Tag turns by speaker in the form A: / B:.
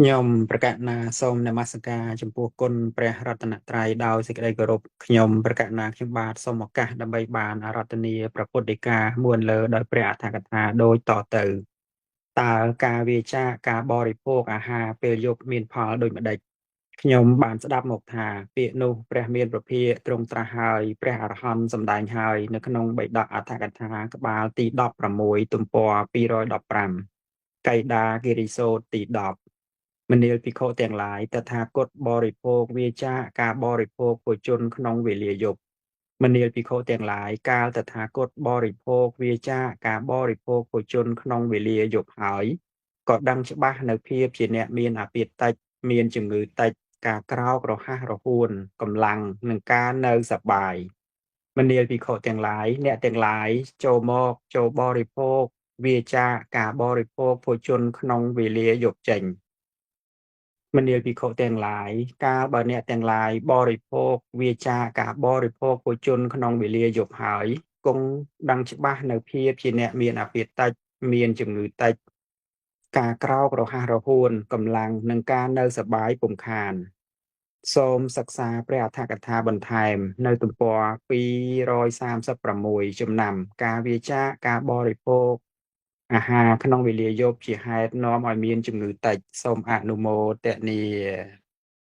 A: ខ្ញុំប្រកាសណាសូមនមស្ការចំពោះគុណព្រះរតនត្រ័យដោយសេចក្តីគោរពខ្ញុំប្រកាសណាខ្ញុំបាទសូមឱកាសដើម្បីបានអារាធនាព្រះពុទ្ធដីកាមួនលើដោយព្រះអធិកថាដូចតទៅតើការវាចាការបរិភោគអាហារពេលយប់មានផលដូចម្ដេចខ្ញុំបានស្ដាប់មកថាពាក្យនោះព្រះមានពភាទ្រង់ត្រាស់ហើយព្រះអរហន្តសម្ដែងហើយនៅក្នុងបិដកអធិកថាក្បាលទី16ទំព័រ215កៃដាគិរិសោតទី10មនាលភិក្ខុទាំងឡាយតថាគតបរិភោគវាចាការបរិភោគពុជនក្នុងវេលាយប់មនាលភិក្ខុទាំងឡាយកាលតថាគតបរិភោគវាចាការបរិភោគពុជនក្នុងវេលាយប់ហើយក៏ដឹងច្បាស់នៅភាពជាអ្នកមានអាពាធតិចមានជំងឺតិចការក្រោករហ័សរហួនកម្លាំងនិងការនៅសប្បាយមនាលភិក្ខុទាំងឡាយអ្នកទាំងឡាយចូលបរិភោគវាចាការបរិភោគពុជនក្នុងវេលាយប់ចេញមនាលភិក្ខុទាំងឡាយកាលបើអ្នកទាំងឡាយបរិភោគវាចាការបរិភោគពុជនក្នុងវេលាយប់ហើយគង់ដឹងច្បាស់នៅភាពជាអ្នកមានអាពាធតិចមានជំងឺតិចការក្រោករហ័សរហួនកម្លាំងនិងការនៅសប្បាយពុំខានសូមសិក្សាព្រះអធិកថាបន្ថែមនៅទំព័រ236ចំណាំការវាចាការបរិភោគអាហារក្នុងវេលាយប់ជាហេតុនាំឲ្យមានជំងឺតិចសូមអនុមោទនា